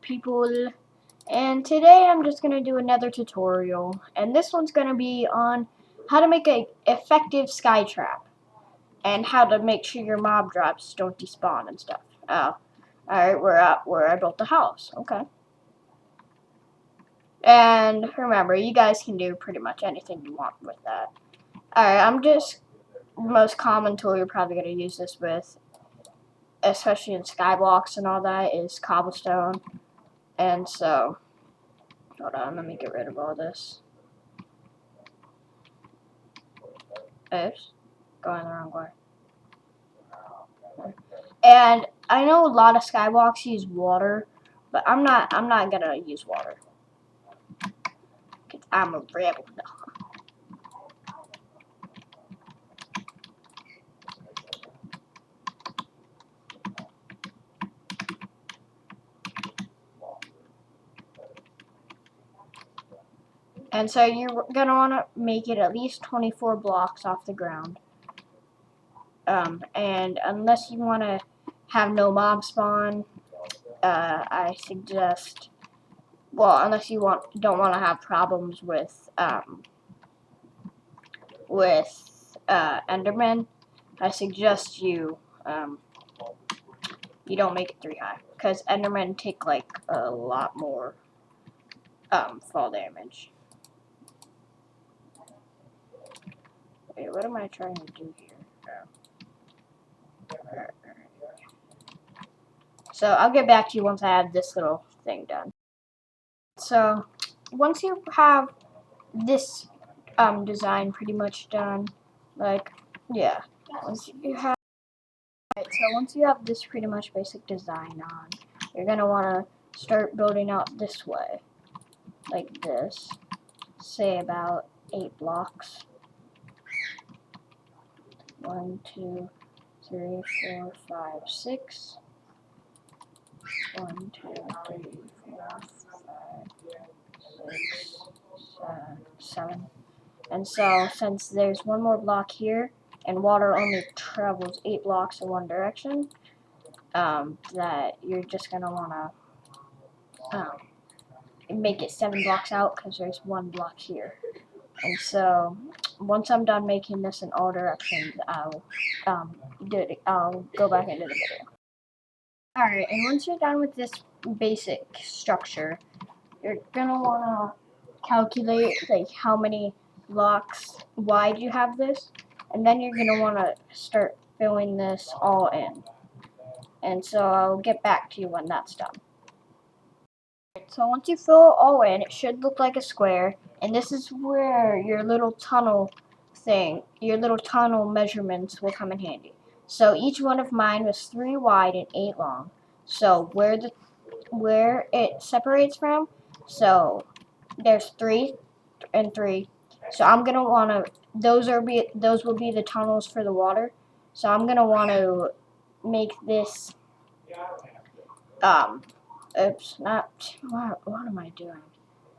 people? And today I'm just gonna do another tutorial, and this one's gonna be on how to make a effective sky trap and how to make sure your mob drops don't despawn and stuff. Oh, alright, we're at where I built the house. Okay. And remember, you guys can do pretty much anything you want with that. Alright, I'm just the most common tool you're probably gonna use this with, especially in skyblocks and all that, is cobblestone. And so, hold on, let me get rid of all this. Oops, going the wrong way. And I know a lot of skyblocks use water, but I'm not gonna use water. 'Cause I'm a rebel. And so you're gonna wanna make it at least 24 blocks off the ground. And unless you wanna have no mob spawn, I suggest, well, unless you don't want to have problems with Enderman, I suggest you you don't make it 3 high, because Endermen take like a lot more fall damage. Wait, what am I trying to do here? So I'll get back to you once I have this little thing done. So once you have this design pretty much done, like, yeah, once you have this pretty much basic design on, you're gonna want to start building out this way, like this, say about 8 blocks. 1, 2, 3, 4, 5, 6. 1, 2, 3, 4, 5, 6, 7. And so, since there's one more block here, and water only travels 8 blocks in one direction, that you're just gonna wanna make it 7 blocks out, because there's 1 block here. And so, once I'm done making this in all directions, I'll go back into the video. Alright, and once you're done with this basic structure, you're gonna wanna calculate like how many blocks wide you have this, and then you're gonna wanna start filling this all in. And so I'll get back to you when that's done. So once you fill it all in, it should look like a square, and this is where your little tunnel measurements will come in handy. So each one of mine was 3 wide and 8 long. So where it separates from, so there's 3 and 3. So I'm gonna wanna those will be the tunnels for the water. So I'm gonna want to make this oops, not what am I doing?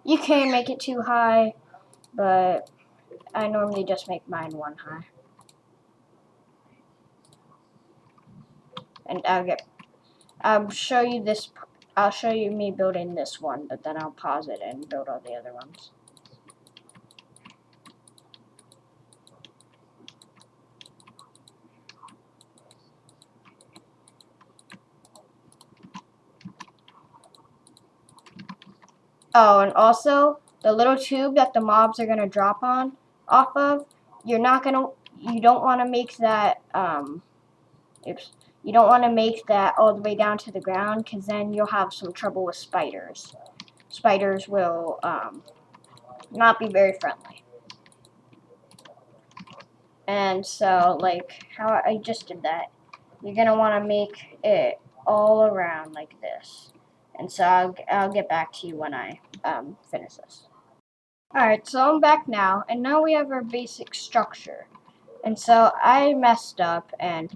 You can make it too high, but I normally just make mine 1 high. And I'll show you me building this one, but then I'll pause it and build all the other ones. Oh, and also the little tube that the mobs are gonna drop off of, you don't want to make that you don't want to make that all the way down to the ground, because then you'll have some trouble with spiders. Spiders will not be very friendly. And so, like how I just did that, you're gonna want to make it all around like this. And so I'll get back to you when I finish this. Alright, so I'm back now, and now we have our basic structure. And so I messed up, and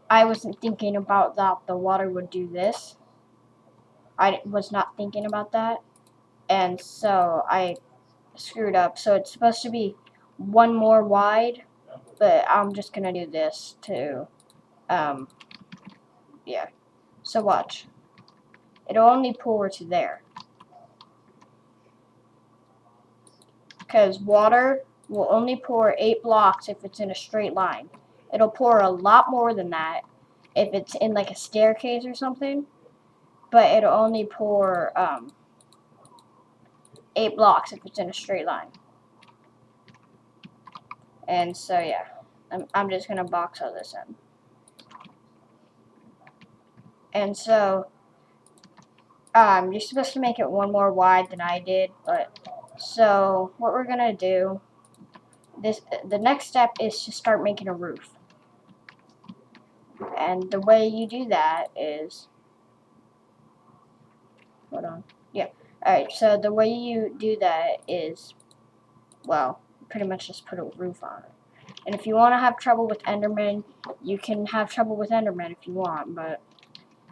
I wasn't thinking about that the water would do this. I was not thinking about that, and so I screwed up. So it's supposed to be 1 more wide, but I'm just gonna do this to, yeah. So watch. it'll only pour to there. Because water will only pour 8 blocks if it's in a straight line. It'll pour a lot more than that if it's in like a staircase or something, but it'll only pour 8 blocks if it's in a straight line. And so yeah, I'm just gonna box all this in. And so you're supposed to make it one more wide than I did, but so what we're gonna do, the next step is to start making a roof. And the way you do that is, hold on, yeah. Alright, so the way you do that is, well, pretty much just put a roof on it. And if you want to have trouble with Enderman, you can have trouble with Enderman if you want, but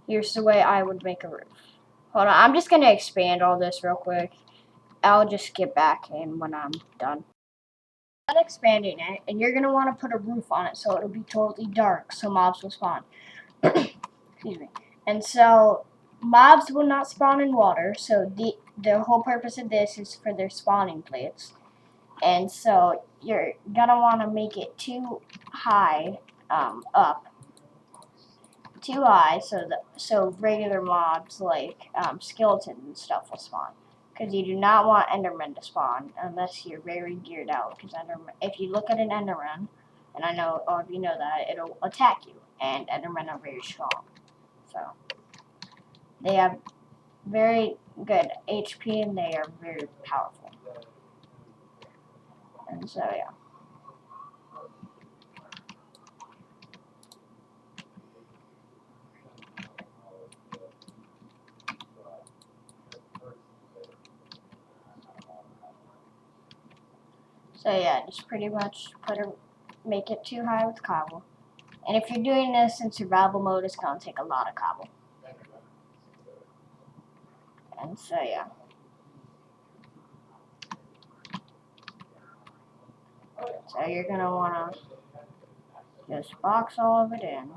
here's the way I would make a roof. Hold on, I'm just going to expand all this real quick. I'll just get back in when I'm done. I'm expanding it, and you're going to want to put a roof on it so it'll be totally dark so mobs will spawn. Excuse me. And so mobs will not spawn in water, so the whole purpose of this is for their spawning plates. And so you're gonna want to make it too high up, too high, so regular mobs like skeletons and stuff will spawn. Because you do not want Endermen to spawn unless you're very geared out. Because if you look at an Enderman, and I know all of you know that, it'll attack you. And Endermen are very strong. So they have very good HP and they are very powerful. And so yeah. So yeah, just pretty much make it too high with cobble. And if you're doing this in survival mode, it's gonna take a lot of cobble. And so yeah. So you're gonna wanna just box all of it in.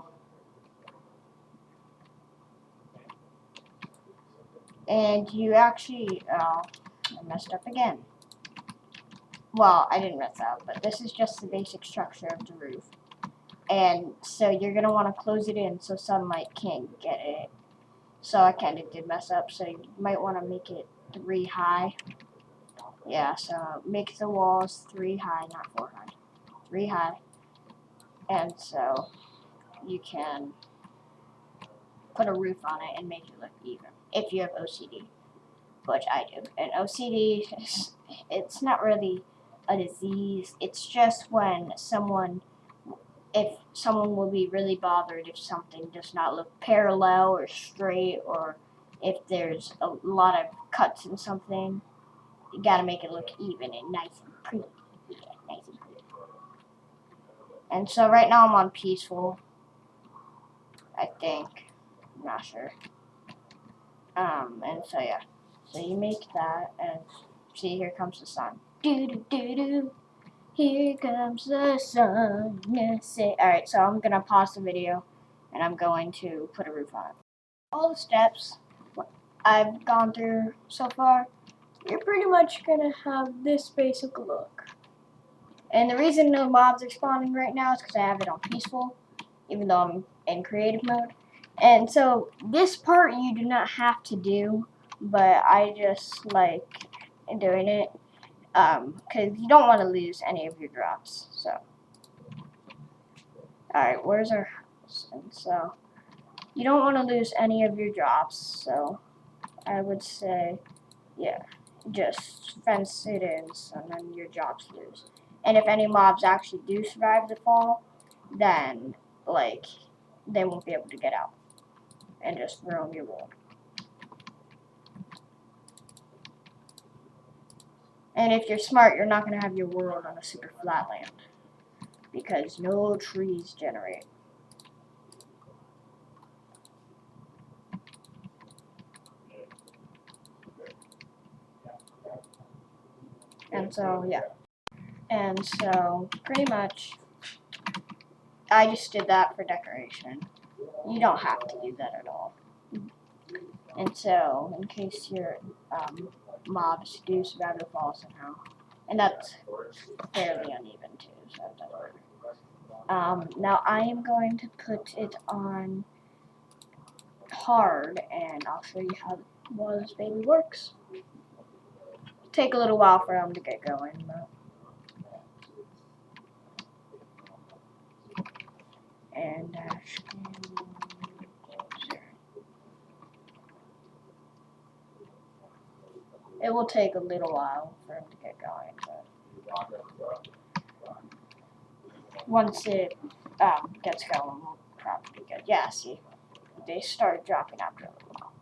And you actually, I messed up again. Well, I didn't mess up, but this is just the basic structure of the roof. And so you're going to want to close it in so sunlight can't get it. So I kind of did mess up, so you might want to make it 3 high. Yeah, so make the walls 3 high, not 4 high. 3 high. And so you can put a roof on it and make it look even. If you have OCD, which I do. And OCD, it's not really a disease. It's just when if someone will be really bothered if something does not look parallel or straight, or if there's a lot of cuts in something, you gotta make it look even and nice and pretty. Yeah, nice and pretty. And so right now I'm on peaceful, I think. I'm not sure. And so yeah. So you make that, and see, here comes the sun. Do do do do. Here comes the sun. Alright, so I'm gonna pause the video, and I'm going to put a roof on it. All the steps I've gone through so far, you're pretty much gonna have this basic look. And the reason no mobs are spawning right now is because I have it on peaceful, even though I'm in creative mode. And so this part you do not have to do, but I just like doing it because you don't want to lose any of your drops. So, alright, where's our house? And so you don't want to lose any of your drops. So I would say, yeah, just fence it in, and then your drops lose. And if any mobs actually do survive the fall, then like they won't be able to get out and just ruin your world. And if you're smart, you're not going to have your world on a super flat land, because no trees generate. And so, yeah. And so, pretty much, I just did that for decoration. You don't have to do that at all. And so, in case your mobs do survive the fall somehow, and that's fairly uneven too, so it doesn't matter. Now I am going to put it on hard, and I'll show you how this baby works. Take a little while for them to get going, but. And it will take a little while for him to get going, but once it gets going, we'll probably get. Yeah, see, they start dropping after a little while.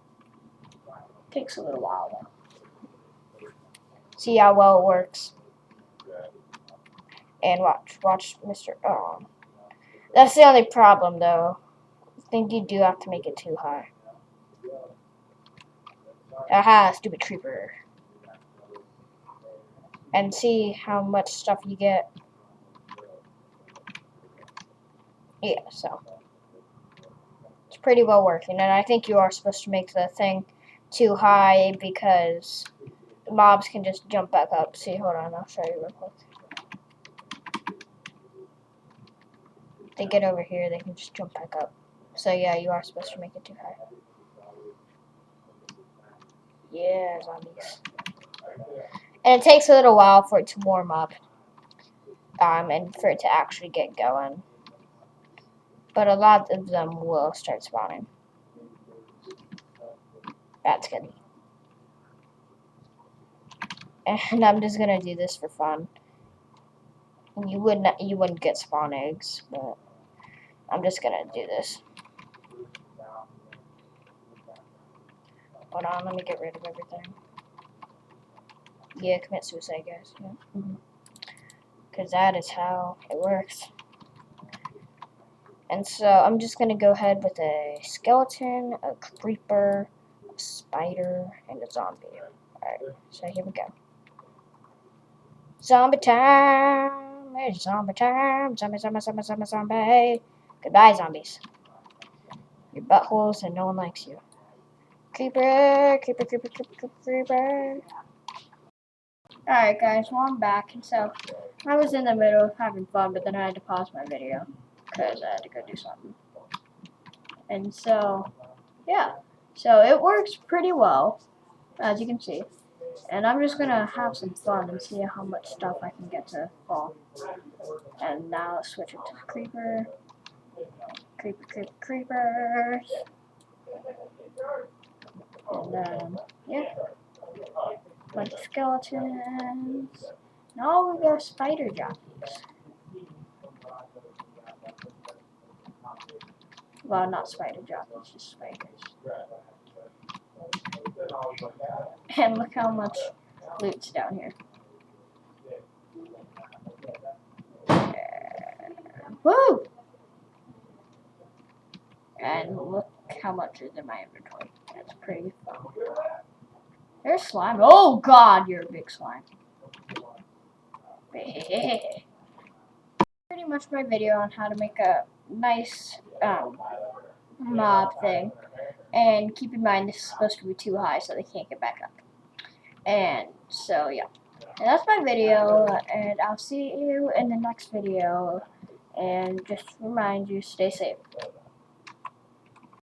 Takes a little while though. See how well it works. And watch, Mr. That's the only problem though. I think you do have to make it too high. Aha, stupid creeper. And see how much stuff you get. Yeah, so it's pretty well working, and I think you are supposed to make the thing too high because the mobs can just jump back up. See, hold on, I'll show you real quick. If they get over here, they can just jump back up. So yeah, you are supposed to make it too high. Yeah, zombies. And it takes a little while for it to warm up, and for it to actually get going. But a lot of them will start spawning. That's good. And I'm just gonna do this for fun. You wouldn't get spawn eggs, but I'm just gonna do this. Hold on, let me get rid of everything. Yeah, commit suicide, guys. Yeah. Because that is how it works. And so I'm just gonna go ahead with a skeleton, a creeper, a spider, and a zombie. Alright, so here we go. Zombie time! It's zombie time! Zombie, zombie, zombie, zombie, zombie! Goodbye, zombies. Your buttholes and no one likes you. Creeper, creeper, creeper, creeper, creeper. Alright guys, well I'm back, and so I was in the middle of having fun, but then I had to pause my video because I had to go do something. And so, yeah, so it works pretty well, as you can see. And I'm just gonna have some fun and see how much stuff I can get to fall. And now let's switch it to creeper. Creeper, creeper, creepers. And then, yeah. Bunch of skeletons. Now we got spider jockeys. Well, not spider jockeys, just spiders. And look how much loot's down here. Woo! And look how much is in my inventory. That's pretty fun. There's slime. Oh god, you're a big slime. Pretty much my video on how to make a nice mob thing. And keep in mind this is supposed to be too high so they can't get back up. And so yeah. And that's my video, and I'll see you in the next video. And just remind you, stay safe.